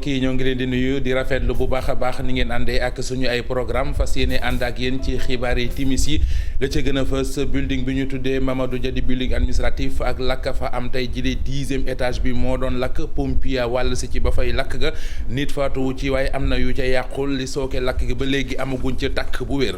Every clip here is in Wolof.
kii ñoo ngi leen di nuyu di rafetlu bu baax a baax ni ngeen àndee ak suñu ay programme fas yéene ànd ak yéen ci xibaar yi timis yi la ca gën a fës building bi ñu tuddee Mamadou Dia di building administratif ak lakk fa am tey jëlee 10e étage bi moo doon lakk pompier wàll si ci ba fay lakk ga nit faatuwu ci waaye am na yu ca yàqul li sooke lakk gi ba léegi amaguñ ca takk bu wér.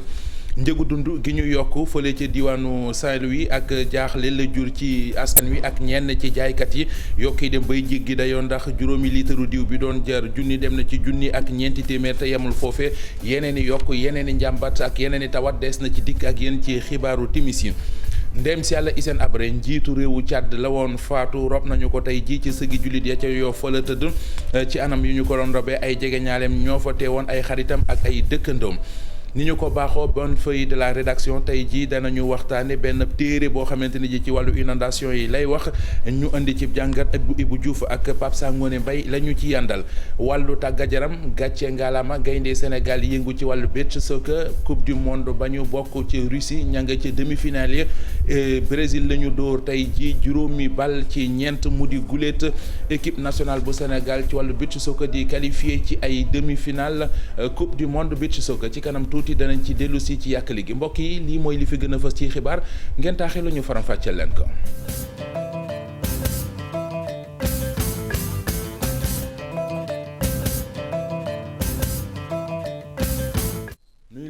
njëgu dund gi ñu yokk fële ca diwaanu Saint-Louis ak jaaxle la jur ci askan wi ak ñenn ci jaaykat yi yokk yi dem bay jéggi dayoo ndax juróomi liitaru diw bi doon jar junni dem na ci junni ak ñeenti téeméer te yemul foofe yeneen i yokk yeneen i njàmbat ak yeneen i tawat des na ci dikk ak yéen ci xibaaru timis yi. ndem si yàlla Hissène Habré njiitu réewu Tchad la woon faatu rob nañu ko tey jii ci sëgi jullit ya ca yoo fa la tëdd ci anam yu ñu ko doon robee ay jege ñaaleem ñoo fa teewoon ay xaritam ak ay dëkkandoom. ni ñu ko baaxoo bonne feuille de la rédaction tey jii danañu waxtaane benn téere boo xamante ni ji ci wàllu inondation yi lay wax ñu indi ci jàngat ak bu Ibou Diouf ak Pape Sangone Mbaye la ñu ci yàndal wàllu tàggat yaram gàcce ngaalama gaynde Sénégal yëngu ci wàllu beach soccer coupe du monde ba ñu bokk ci Russie ña nga ci demi-finale yi Brésil la ñu dóor tey jii juróomi bal ci ñeent mu di guléet équipe nationale bu Sénégal ci wàllu beach soccer di qualifié ci ay demi-finale coupe du monde beach soccer ci kanam tuuti danañ ci dellu si ci yàkkali gi mbokk yi lii mooy li fi gën a fës ci xibaar ngeen taaxee la ñu faram fàcceel leen ko.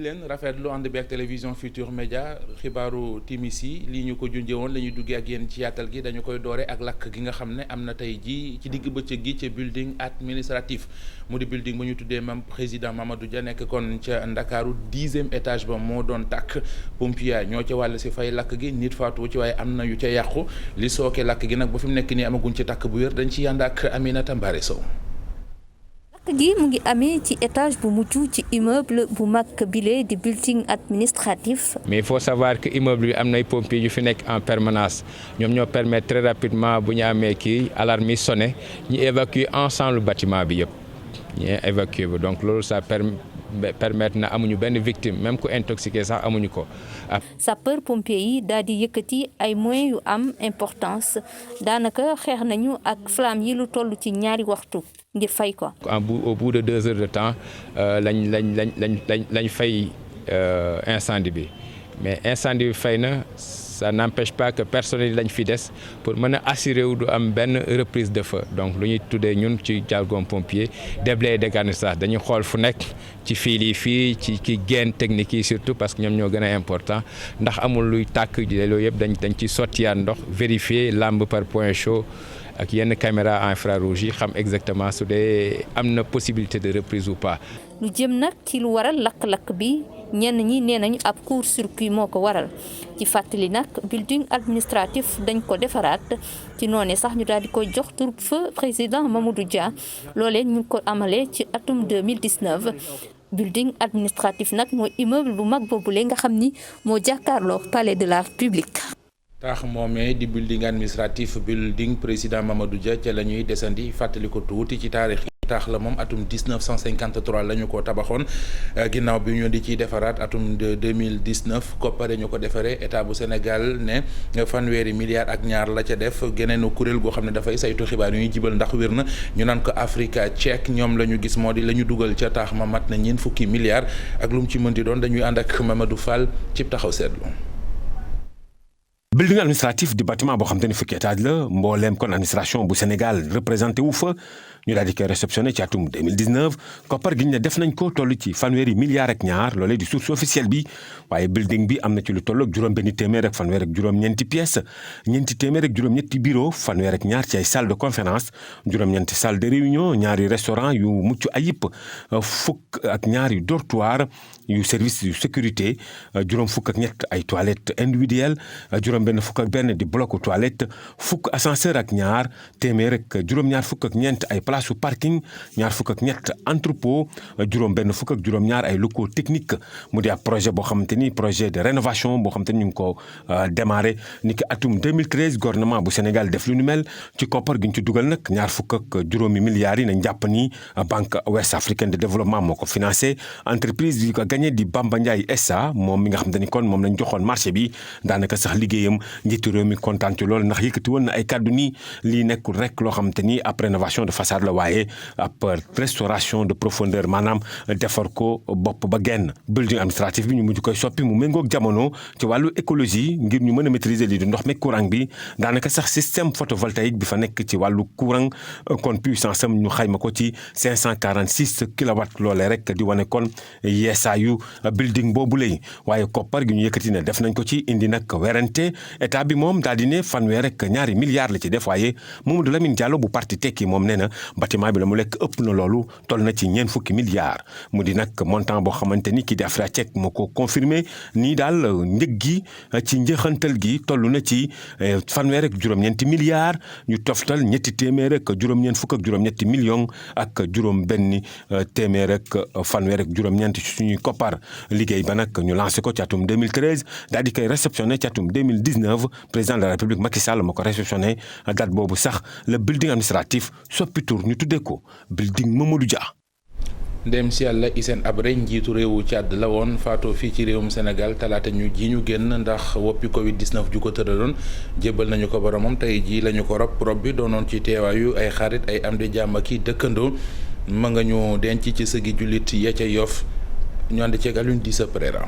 leen rafetlu ànd bi ak télévision Futur Média xibaaru timis yi lii ñu ko junjee woon la ñuy duggee ak yéen ci yaatal gi dañu koy doore ak lakk gi nga xam ne am na tey jii ci digg bëccëg gi ca building administratif mu di building bu ñu tuddee mam président Mamadou Dia nekk kon ca Ndakaaru 10e étage ba moo doon tàkk pompier ñoo ca wàll si fay lakk gi nit faatu ci waaye am na yu ca yàqu li sooke lakk gi nag ba fi mu nekk nii amaguñ ci takk bu wér dañ ci yànd ak Aminata Mbare Sow. lakk gi mu ngi amee ci étage bu mujj ci immeuble bu mag bile di building administratif. mais il faut savoir que immeuble bi am nay pompiers yu fi nekk en permanence ñoom ñoo permettre très rapidement bu ñu amee kii alarme yi sonné ñu évacuer ensemble bâtiment bi yëpp ñu évacuer ba donc loolu ça permettre na amuñu benn victime même ku intoxiqué sax amuñu ko. sapeur pompier yi daal di yëkkati ay moyens yu am importance daanaka xeex nañu ak flamme yi lu toll ci ñaari waxtu. ngir fay ko. au bout de 2 heures de temps lañ fay incendie bi mais incendie bi fay na ça n'empêche pas que personnel yi lañ fi des pour mën a assurer wu du am benn reprise de feu donc lu ñuy tuddee ñun ci jargon pompier déblayer dégarnissage dañuy xool fu nekk ci fil yi fii ci gaine technique yi surtout parce que ñoom ñoo gën a important ndax amul luy tàkk loolu yëpp dañ ci sottiyaat ndox vérifier lampe par point chaud. ak yenn caméra infrarouge yi xam exactement su dee am na possibilité de reprise ou pas. lu jëm nag ci lu waral lakk-lakk bi ñenn ñi nee nañu ab court-circuit moo ko waral ci fàttali nag building administratif dañ ko defaraat ci noonu sax ñu daal di koy jox tur feu président Mamadou Dia loolee ñu ko amalee ci atum 2019 building administratif nag mooy immeuble bu mag boobule nga xam ni moo jàkkaarloo palais de la République. taax moomee di building administratif building président Mamadou Dia ca la ñuy desandi fàttali ko tuuti ci taarix yi taax la moom atum 1953 la ñu ko tabaxoon ginnaaw bi ñu di ciy defaraat atum 2019 koppare ñu ko defaree état bu Sénégal ne fanweeri milliards ak ñaar la ca def geneenu kuréel goo xam ne dafay saytu xibaar yu ñuy jibal ndax wér na ñu naan ko Africa Check ñoom la ñu gis moo di la ñu dugal ca taax ma mat na ñeent fukki milliards ak lu mu ci mënti doon dañuy ànd ak Mamadou Fall cib taxaw seetlu. building administratif di bâtiment boo xam te ne fukki étage la mbooleem kon administration bu Sénégal représenté wu fa ñu daal di koy réceptionné ci atum 2019 koppar gi ñu ne def nañ ko toll ci fanweeri milliards ak ñaar loolee di source officielle bi waaye building bi am na ci lu toll ak juróom-benni téeméer ak fanweer ak juróom-ñeenti pièces ñeenti téeméer ak juróom-ñetti bureau fanweer ak ñaar ci ay salle de conférence juróom-ñeenti salle de réunion ñaari restaurant yu mucc ayib fukk ak ñaar yu dortoir yu service yu sécurité juróom fukk ak ñett ay toilettes individuelles juróom-benn fukk ak benn di bloc toilette fukk ascenseur ak ñaar téeméer ak juróom-ñaar fukk ak ñeent ay place su parking ñaar fukk ak ñett entrepôt juróom-benn fukk ak juróom-ñaar ay locaux techniques mu di ab projet boo xamante ni projet de rénovation boo xamante ni ñu ngi ko démarré ni ki atum 2013 gouvernement bu Sénégal def lu nu mel ci koppar gi ñu ci dugal nag ñaar fukk ak juróomi milliards yi nañ jàpp ni banque ouest africaine de développement moo ko financé entreprise yi ko gagné di Bamba Ndiaye SA moom mi nga xamante ni kon moom lañ joxoon marché bi daanaka sax liggéeyam njiitu réew mi kontaan ci loolu ndax yëkkati woon na ay kàddu nii lii nekkul rek loo xamante ni ab rénovation de façade la waaye ab restauration de profondeur maanaam defar ko bopp ba genn building administratif bi ñu mujj koy soppi mu méngoog jamono ci wàllu écologie ngir ñu mën a maîtriser lii di ndox mi courant bi daanaka sax système photovoltaïque bi fa nekk ci wàllu courant kon puissance am ñu xayma ko ci 546 kilowatts loolee rek di wane kon yeesaayu building boobu lay waaye koppar gi ñu yëkkati ne def nañ ko ci indi nag werante état bi moom daal di ne fanweer rek ñaari milliards la ci def waaye Mamadou Lamine Diallo bu parti tekki moom nee na bâtiment bi la mu lekk ëpp na loolu toll na ci ñeent fukki milliards mu di nag montant boo xamante ni kii di Afracek moo ko confirmé nii daal njëg gi ci njëxantal gi toll na ci fanweer ak juróom-ñeenti milliards ñu toftal ñetti téeméer ak juróom-ñeent fukk ak juróom-ñetti millions ak juróom-benni téeméer ak fanweer ak juróom-ñeent ci suñuy koppar liggéey ba nag ñu lancé ko ci atum 2013 daal di koy réceptionné ci atum 2019 président de la République Macky Sall moo ko réceptionné date boobu sax le building administratif soppi tur ñu tuddee ko building Mamadou Dia. ndem si yàlla Hissène Habré njiitu réewu Tchad la woon faatoo fii ci réewum Sénégal talaata ñu génn ndax woppi Covid 19 ju ko tëraloon jébbal nañu ko boromam tey jii la ñu ko rob bi doonoon ci teewaayu ay xarit ay am di jàmm ak i dëkkandoo ma nga ñu denc ci sëgi jullit ya ca Yoff ñu ànd ceeg Alioune Dissa Pereira.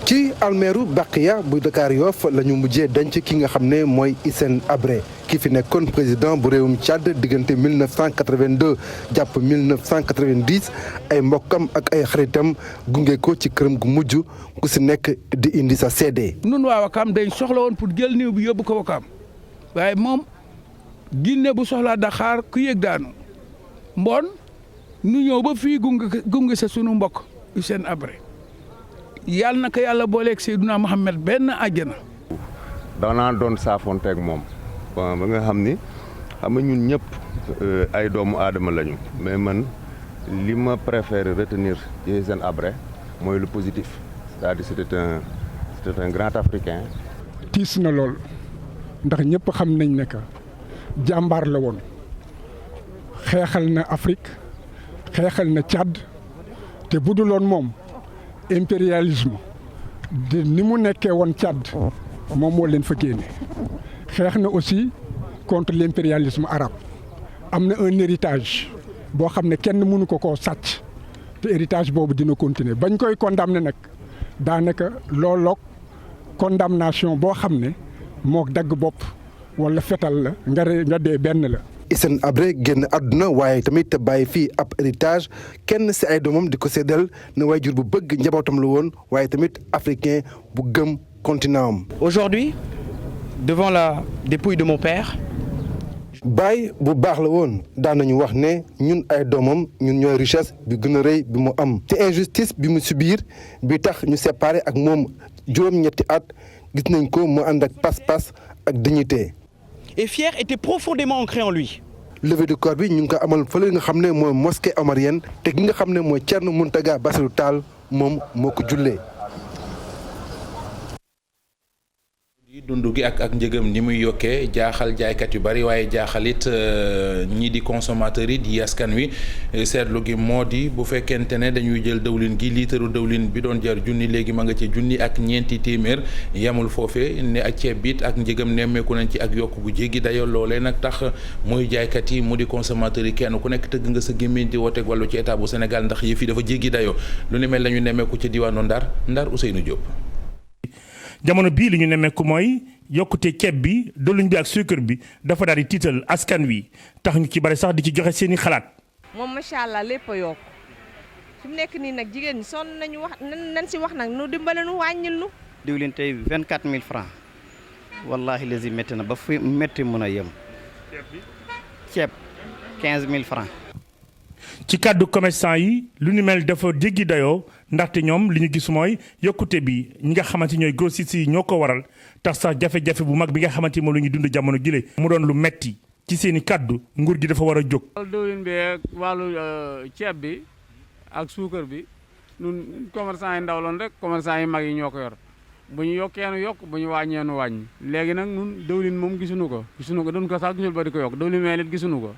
ci almeeru Baqiya bu Dakar Yoff la ñu mujjee denc ki nga xam ne mooy Hissène Habré ki fi nekkoon président bu réewum Tchad diggante 1982 jàpp 1990 ay mbokkam ak ay xaritam gunge ko ci këram gu mujj ku si nekk di indi sa seede. nun waa Wakaam dañ soxla woon pour jël néew bi yóbbu ko Wakaam waaye moom Ginne bu soxlaa Dakar ku yëg daanu mboon nu ñëw ba fii gunge sa sunu mbokk Hissène Habré yàlla na ko yàlla booleeg Seydina Mohamed benn àjjana. danaa doon saafonteeg moom ba nga xam ni ñun ñëpp ay doomu aadama lañu mais man li ma préféré retenir ci Hissène Habré mooy le positif c'est-à-dire c'était un grand Africain. tiis na lool ndax ñëpp xam nañ ne que jàmbaar la woon xeexal na Afrique xeexal na Tchad te buduloon moom. impérialisme de ni mu nekkee woon Tchad moom moo leen fa génne xeex na aussi contre l'impérialisme arabe am na un héritage boo xam ne kenn mënu ko koo sàcc te héritage boobu dina continuer bañ koy condamné nag daanaka looloog condamnation boo xam ne mook dagg bopp wala fetal la nga dee benn la. Hissène Habré génn àdduna waaye tamit bàyyi fii ab héritage kenn si ay doomam di ko séddal ne waajur bu bëgg njabootam la woon waaye tamit africain bu gëm continent am. Aujourd'hui, devant la dépouille de mon père. baay bu baax la woon daan nañu wax ne ñun ay doomam ñun ñooy richesse bi gën a rëy bi mu am. te injustice bi mu subir bi tax ñu séparé ak moom juróom-ñetti at gis nañ ko mu ànd ak pas-pas ak dignité. et fier était profondément ancré en lui. levée du corps bi ñu ngi ko amal fële nga xam ne mooy mosquée omarienne te ki nga xam ne mooy Thierno Mountaga Bassirou Tall moom moo ko jullee. dund gi ak njëgam ni muy yokkee jaaxal jaaykat yu bari waaye jaaxalit ñii di consommateurs yi di askan wi seetlu gi moo di bu fekkente ne dañuy jël dawlin gi liitaru dawlin bi doon jar junni léegi ma nga ci junni ak ñeenti téeméer yamul foofee ne ak ceeb biit ak njëgam nemmeeku nañ ci ak yokk bu jéggi dayoo loolee nag tax muy jaaykat yi mu di consommateurs yi kenn ku nekk tëgg nga sa gémmiñ di wooteeg wàllu ci état bu Sénégal ndax yëf yi dafa jéggi dayoo lu ni mel la ñu nemmeeku ci diwaanu Ndar Ousseynou Diop. jamono bii li ñu nemmeeku mooy yokkute ceeb bi dëluñ bi ak suukar bi dafa daal di tiital askan wi tax ñu ci bari sax di ci joxe seeni xalaat. moom macha allah lépp a yokk fi mu nekk nii nag jigéen ñi sonn nañu wax nañ si wax nag nu dimbale nu wàññil nu. diwlin tey 24000 francs wallahi lazi métti na ba fi métti mën a yem. ceeb 15000 francs. ci kàddu commerçant yi lu ni mel dafa jéggi dayoo ndaxte ñoom li ñu gis mooy yokkute bi ñi nga xamante ñooy grossistes yi ñoo ko waral tax sax jafe-jafe bu mag bi nga xamante moom la ñuy dund jamono jile mu doon lu metti ci seen i kàddu nguur gi dafa war a jóg. wàllu diwlin bi ak wàllu ceeb bi ak suukar bi ñun commerçant yi ndaw loon rek commerçant yi mag yi ñoo ko yor bu ñu yokkee nu yokk bu ñu wàññee nu wàññi léegi nag ñun diwlin moom gisuñu ko duñ ko sax gisul ba di ko yokk diwlin mee nit gisuñu ko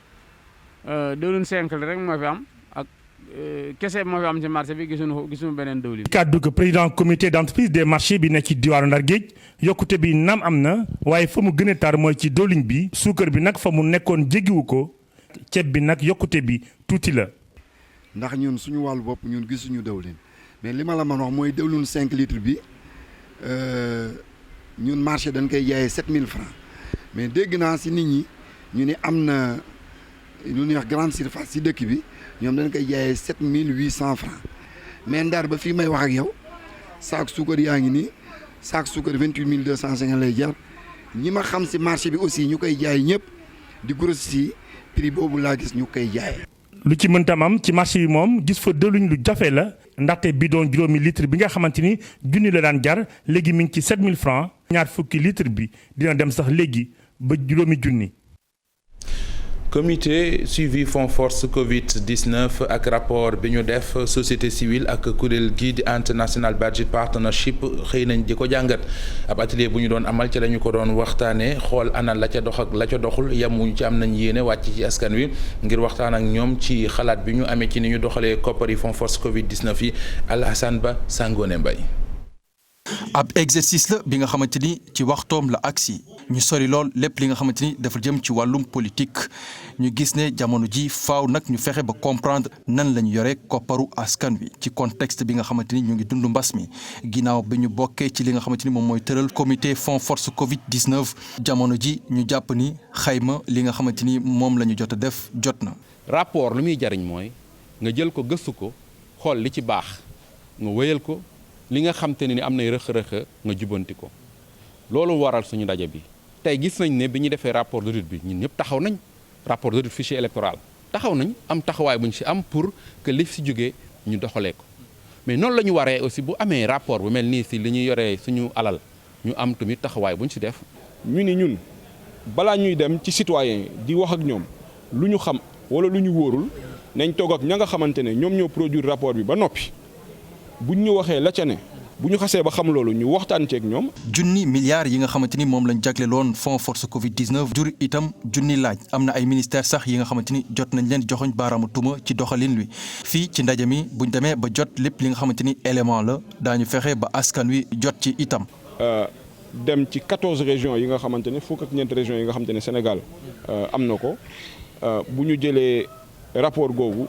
diwlin 5 rek moo fi am ak kese moo fi am ci marché bi gisuñu beneen diwlin. kàddu ko président comité d'entreprise des marchés bi nekk ci diwaanu Ndar Géej yokkute bi naam am na waaye fa mu gën a tar mooy ci diwlin bi suukar bi nag fa mu nekkoon jéggiwu ko ceeb bi nag yokkute bi tuuti la. ndax ñun suñu wàllu bopp ñun gisuñu diwlin mais li ma la mën wax mooy diwlin 5 litres bi ñun marché dañ koy jaayee 7000 francs mais dégg naa si nit ñi ñu ne am na lu ñuy wax grande surface si dëkk bi ñoom dañ koy jaayee 7800 francs mais Ndar ba fii may wax ak yow saak suukar yaa ngi nii saak suukar 28250 lay jar ñi ma xam si marché bi aussi ñu koy jaay ñëpp di grossiste yi prix boobu laa gis ñu koy jaayee. lu ci mëntam am ci marché bi moom gis fa dëluñ lu jafe la ndaxte bidon juróomi litre bi nga xamante ni junni la daan jar léegi mi ngi ci 7000 francs ñaar fukki litre bi dina dem sax léegi ba juróomi junni. comité suivi Fonds Force Covid-19 ak rapport bi ñu def société civile ak kuréel gii di International Budget Partnership xëy nañ di ko jàngat ab atelier bu ñu doon amal ci la ñu ko doon waxtaanee xool ana la ca dox ak la ca doxul yamuñu ci am nañ yéene wàcc ci askan wi ngir waxtaan ak ñoom ci xalaat bi ñu amee ci ni ñu doxalee koppari Fonds Force Covid-19 yi Alassane Ba Sangone Mbaye. ab exercice la bi nga xamante ni ci waxtoom la agsi ñu sori lool lépp li nga xamante ni dafa jëm ci wàllum politique ñu gis ne jamono ji faaw nag ñu fexe ba comprendre nan la ñu yore kopparu askan wi ci contexte bi nga xamante ni ñu ngi dund mbas mi ginnaaw bi ñu bokkee ci li nga xamante ni moom mooy tëral comité Fonds Force Covid-19 jamono ji ñu jàpp ni xayma li nga xamante ni moom la ñu jot a def jot na. rapport lu muy jariñ mooy nga jël ko gëstu ko xool li ci baax nga wéyal ko. li nga xam te ne ni am nay rëq-rëq nga jubanti ko loolu waral suñu ndaje bi tey gis nañ ne bi ñu defee rapport d'audit bi ñun ñëpp taxaw nañ rapport d'audit fichier électoral taxaw nañ am taxawaay bu ñu ci am pour que li fi jógee ñu doxalee ko mais noonu la ñu waree aussi bu amee rapport bu mel nii si li ñuy yoree suñu alal ñu am tamit taxawaay bu ñu ci def. ñu ni ñun balaa ñuy dem ci citoyen di wax ak ñoom lu ñu xam wala lu ñu wóorul nañ toog ak ña nga xamante ne ñoom ñoo produire rapport bi ba noppi. buñ ñu waxee la ca ne bu ñu xasee ba xam loolu ñu waxtaan ceeg ñoom. junni milliards yi nga xamante ni moom lañ jagleeloon Fonds Force Covid-19 jur itam junni laaj am na ay ministères sax yi nga xamante ni jot nañ leen joxoñ baaraamu tuma ci doxalin wi fii ci ndaje mi buñ demee ba jot lépp li nga xamante ni élément la daañu fexe ba askan wi jot ci itam. dem ci 14 régions yi nga xamante ne fukk ak ñeent régions yi nga xamante ne Sénégal am na ko bu ñu jëlee rapport googu.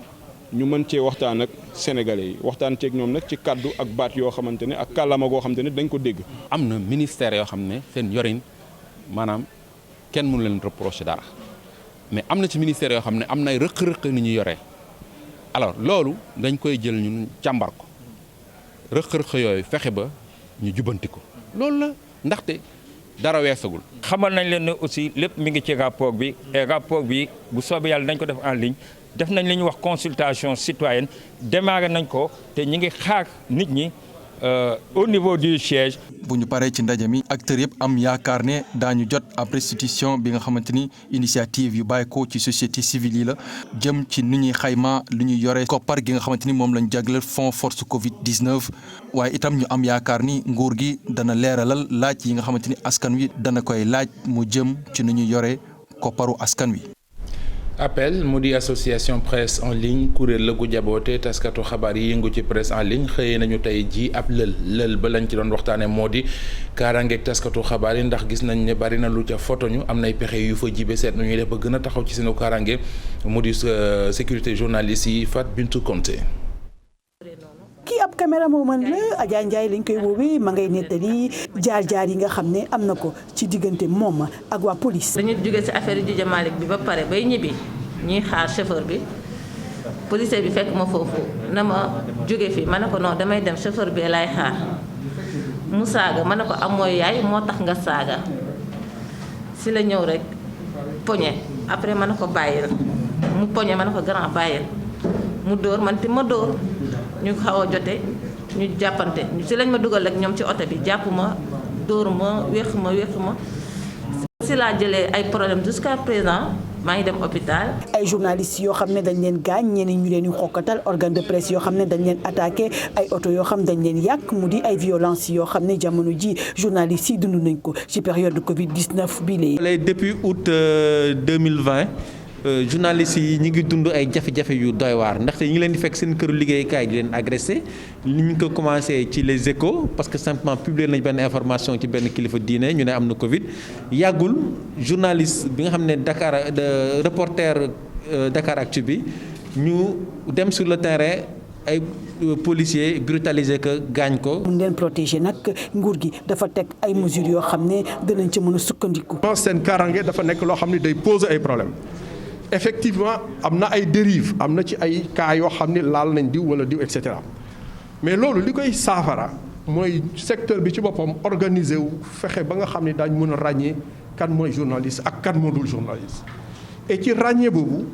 ñu mën cee waxtaan ak sénégalais yi waxtaan ceeg ñoom nag ci kaddu ak baat yoo xamante ne ak kàllaama goo xamante ne dañ ko dégg. am na ministère yoo xam ne seen yorin maanaam kenn mënu leen reprocher dara mais am na ci ministère yoo xam ne am nay rëq-rëq ni ñu yoree alors loolu dañ koy jël ñun càmbar ko rëq-rëq yooyu fexe ba ñu jubanti ko loolu la ndaxte dara weesagul. xamal nañ leen ne aussi lépp mi ngi ci rapport bi et rapport bi bu soobee yàlla dañ ko def en ligne. def nañ li ñuy wax consultation citoyenne démarré nañ ko te ñi ngi xaar nit ñi au niveau du siège. bu ñu paree ci ndaje mi acteurs yëpp am yaakaar ne daañu jot ab restitution bi nga xamante ni initiative yu bàyyi ko ci société civile yi la jëm ci nu ñuy xayma lu ñuy yore koppar gi nga xamante ni moom lañ jagleel Fonds Force Covid-19 waaye itam ñu am yaakaar ni nguur gi dana leeralal laaj yi nga xamante ni askan wi dana koy laaj mu jëm ci nu ñuy yore kopparu askan wi. appel mu di association presse en ligne kuréel la gu jaboote taskatu xabaar yi yëngu ci presse en ligne xëyee nañu tey ji ab lël ba lañ ci doon waxtaane moo di kaaraangeeg taskatu xabaar yi ndax gis nañ ne bari na lu ca photo ñu am nay pexe yu fa jibe seet nu ñuy def ba gën a taxaw ci seenu kaaraange mu di sécurité journaliste yi Fat Bintou Konté. kii ab caméra moo mën la Adja Ndiaye lañ koy woowee ma ngay nettali jaar-jaar yi nga xam ne am na ko ci diggante moom ak waa police. dañu jóge ci affaire Dj Malick bi ba pare bay ñibbi ñuy xaar chauffeur bi policier bi fekk ma foofu na ma jóge fii ma ne ko non damay dem chauffeur bi lay xaar mu saaga ma ne ko am mooy yaay moo tax nga saaga si la ñëw rek poñe après ma ne ko bàyyil mu poñe ma ne ko grand bàyyil mu dóor man ti ma dóor ñu xaw a jote ñu jàppante si lañ ma dugal rek ñoom ci oto bi jàpp ma dóor ma wéq ma si laa jëlee ay problème jusqu'à présent maa ngi dem hôpital. ay journalistes yoo xam ne dañ leen gaañ ñeneen ñu leen di xokkatal organe de presse yoo xam ne dañ leen attaqué ay oto yoo xam dañ leen yàq mu di ay violence yoo xam ne jamono ji journalistes yi dund nañ ko ci période de Covid 19 bii léegi. depuis août 2020 journalistes yi ñi ngi dund ay jafe-jafe yu doy waar ndaxte ñi ngi leen di fekk seen këru liggéeykaay di leen agressé li ñu ko commencé ci les échos parce que simplement publier nañ benn information ci benn kilifa diine ñu ne am na Covid yàggul journaliste bi nga xam ne Dakar reporter Dakaractu bi ñu dem sur le terrain ay policiers brutalisé ko gaañ ko. mun leen protéger nag nguur gi dafa teg ay mesures yoo xam ne danañ ci mën a sukkandiku. seen kaaraange dafa nekk loo xam ne day poser ay problèmes effectivement am na ay dérives am na ci ay cas yoo xam ne laal nañ diw wala diw et cetera mais loolu li koy saafara mooy secteur bi ci boppam organisé wu fexe ba nga xam ne daañu mën a ràññee kan mooy journaliste ak kan moo dul journaliste et ci ràññee boobu.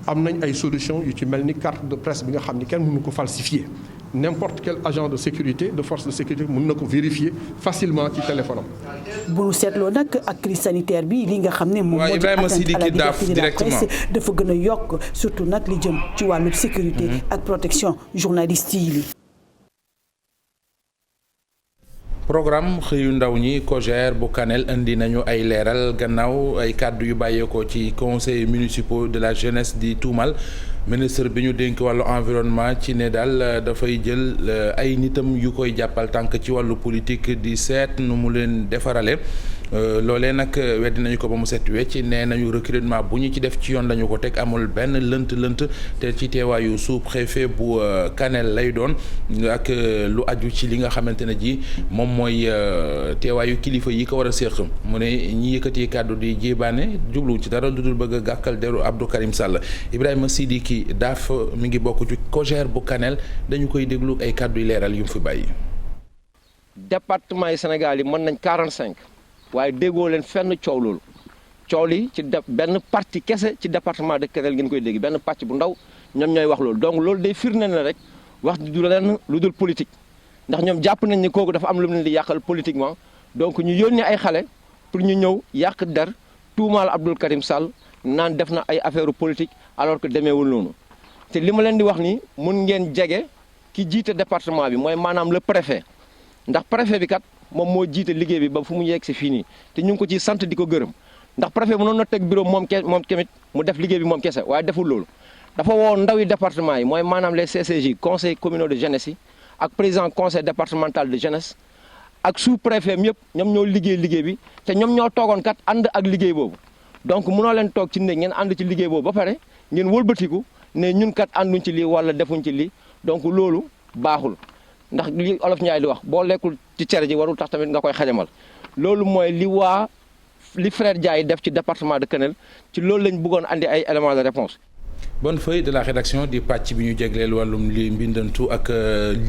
am nañ ay solution yu ci mel ni carte de presse bi nga xam ni kenn mënu ko falsifier n'importe quel agent de sécurité de force de sécurité mën na ko vérifier facilement ci téléphone am. bu nu seetloo nag ak crise sanitaire bi li nga xam ne moom moo di atteinte à la liberté de la presse dafa gën a yokk surtout nag li jëm ci wàllu sécurité ak protection journaliste yi. programme xëyu ndaw ñi COJER bu Kanel indi nañu ay leeral gannaaw ay kàddu yu bàyyeekoo ci conseils municipaux de la jeunesse di tuumal ministre bi ñu dénk wàllu environnement ci ne daal dafay jël ay nitam yu koy jàppal tànk ci wàllu politique di seet nu mu leen defarale loolee nag weddi nañu ko ba mu set wecc nee nañu recrutement bu ñu ci def ci yoon lañu ko teg amul benn lënt te ci teewaayu sous-préfet bu Kanel lay doon ak lu aju ci li nga xamante ne ji moom mooy teewaayu kilifa yi ko war a séq mu ne ñi yëkkati kàddu di jébaane jublu ci dara lu dul bëgg a gàkkal deru Abdou Karim Sall Ibrahima Sidiki daaf mi ngi bokk ci COJER bu Kanel dañu koy déglu ay kàddu yu leeral yu mu fi bàyyi. département yi Sénégal yi mën nañ 45. waaye déggoo leen fenn coow loolu coow li ci benn parti kese ci département de Kanel ngeen koy dégg benn pàcc bu ndaw ñoom ñooy wax loolu donc loolu day firnde ne rek wax du lenn lu dul politique ndax ñoom jàpp nañ ni kooku dafa am lu mu leen di yàqal politiquement donc ñu yónnee ay xale pour ñu ñëw yàq der tuumaal Abdou Karim Sall naan def na ay affaire politique alors que demeewul noonu te li ma leen di wax ni mun ngeen jege ki jiite département bi mooy maanaam le préfet ndax préfet bi kat. moom moo jiite liggéey bi ba fu mu yegg si fii nii te ñu ngi ko ci sant di ko gërëm ndax préfet mënoon na teg bureau moom tamit mu def liggéey bi moom kese waaye deful loolu dafa woo ndawi département yi mooy maanaam les CCJ conseil communaux de jeunesse yi ak président conseil départemental de jeunesse ak sous préfet yëpp ñoom ñoo liggéey bi te ñoom ñoo toogoon kat ànd ak liggéey boobu donc mënoo leen toog ci néeg ngeen ànd ci liggéey boobu ba pare ngeen wëlbatiku ne ñun kat ànduñ ci lii wala defuñ ci lii donc loolu baaxul. ndax li olof ñaay di wax boo lekkul ci cere ji warul tax tamit nga koy xajamal loolu mooy li frère Ndiaye def ci département de Kanel ci loolu lañ bëggoon andi ay éléments de réponse bonne feuille de la rédaction di pàcc bi ñu jegleel wàllum li mbindantu ak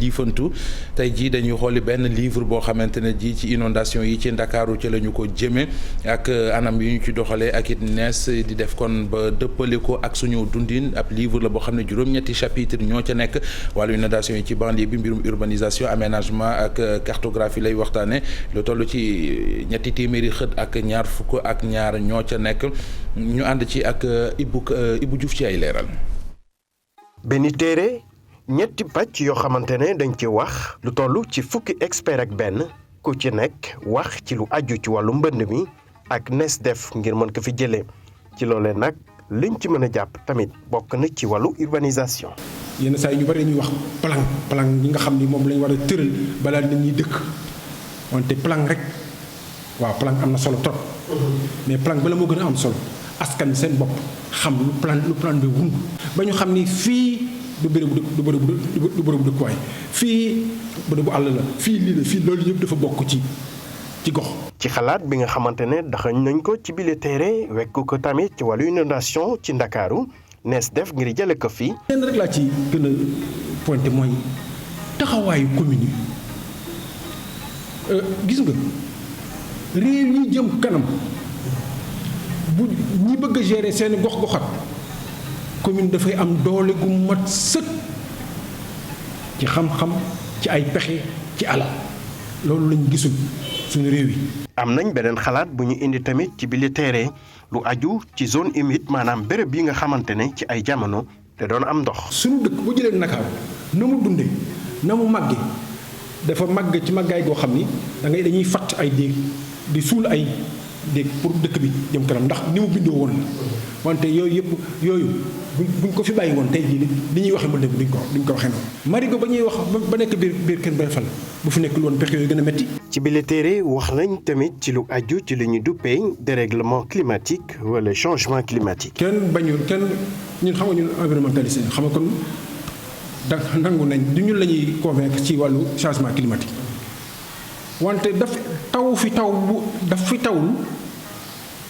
liifantu tey jii dañuy xooli benn livre boo xamante ne ji ci inondation yi ci Ndakaaru ci la ñu ko jëmee ak anam yi ñu ci doxalee ak it nees di def kon ba dëppale ko ak suñu dundin ab livre la boo xam ne juróom-ñetti chapitre ñoo ca nekk wàllu inondation yi ci banlieue bi mbirum urbanisation aménagement ak cartographie lay waxtaane lu toll ci ñetti téeméeri xët ak ñaar fukk ak ñaar ñoo ca nekk ñu ànd ci ak Ibou Diouf ci ay leeral. benn téere ñetti pàcc yoo xamante ne dañ ci wax lu toll ci fukki expert ak benn ku ci nekk wax ci lu aju ci wàllu mbënd mi ak nees def ngir mën ko fi jëlee ci loolee nag liñ ci mën a jàpp tamit bokk na ci wàllu urbanisation. yenn saa yi ñu bari ñuy wax plan yi nga xam ni moom lañ war a tëral balaa nit ñi dëkk wante plan rek waaw plan am na solo trop mais plan bala moo gën a am solo. askan seen bopp xam lu plan bi wund ba ñu xam ni fii du bërëbu dëkkuwaay fii bërëbu àll la fii lii la fii loolu yëpp dafa bokk ci gox. ci xalaat bi nga xamante ne daxañ nañ ko ci bile téere wekk ko tamit ci wàllu inondation ci Ndakaaru nees def ngir jële ko fii. lenn rek laa ci gën a pointé mooy taxawaayu commune yi gis nga réew yi jëm kanam. bu ñi bëgg a gérer seeni gox-goxat commune dafay am doole gu mat sëkk ci xam-xam ci ay pexe ci alal loolu lañ gisul suñu réew yi. am nañ beneen xalaat bu ñu indi tamit ci bile téere lu aju ci zone humide maanaam béréb yi nga xamante ne ci ay jamono te doon am ndox. suñu dëkk bu jëlee Ndakaaru na mu dundee na mu màggee dafa màgg ci màggaay goo xam ni dañuy fatt ay déeg di suul ay. dégg pour dëkk bi jëm kanam ndax ni mu bindoo woon la wante yooyu buñ ko fi bàyyi woon tey jii li ñuy waxee mbënd bi duñ ko waxee noonu. marigot ba ñuy wax ba nekk biir Kër Mbaye Fall bu fi nekk loon pexe yooyu gën a métti. ci bile téere wax nañ tamit ci lu aju ci li ñu duppee dérèglement climatique wala changement climatique. kenn ñun xam nga ñun environnementaliste xam nga kon nangu nañ du ñun la ñuy convaincre ci wàllu changement climatique wante daf fi tawul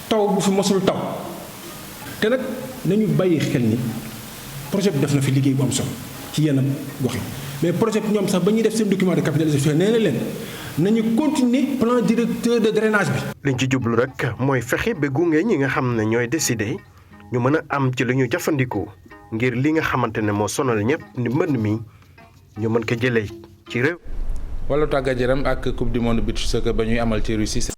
taw bu fi mosul taw te nag nañu bàyyi xel ni projet bi def na fi liggéey bu am solo ci yenn gox yi mais projet bi ñoom sax ba ñuy def seen document de capitalisation nee na leen nañu continuer plan directeur de drainage bi. liñ ci jublu rek mooy fexe ba gunge ñi nga xam ne ñooy décider ñu mën a am ci lu ñu jëfandikoo ngir li nga xamante ne moo sonal ñëpp ni mbënd mi ñu mën ko jëlee ci réew. wàllu tàggat yaram ak coupe du monde beach soccer ba ñuy amal ci Russie.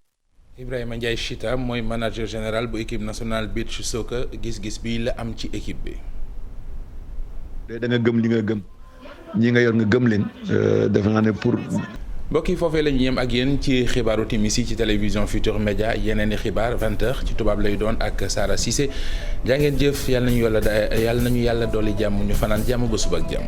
Ibrahima Ndiaye Chita mooy manager général bu équipe nationale beach soccer gis-gis bi la am ci équipe bi. da nga gëm li nga gëm ñi nga yor nga gëm leen defe naa ne pour. mbokk yi foofee la ñu yem ak yéen ci xibaaru timis yi ci télévision Futur Média yeneen i xibaar 20h ci tubaab lay doon ak Sara Cissé jaa ngeen jëf yàlla nañu yàlla dooli jàmm ñu fanaan jàmm ba suba ak jàmm.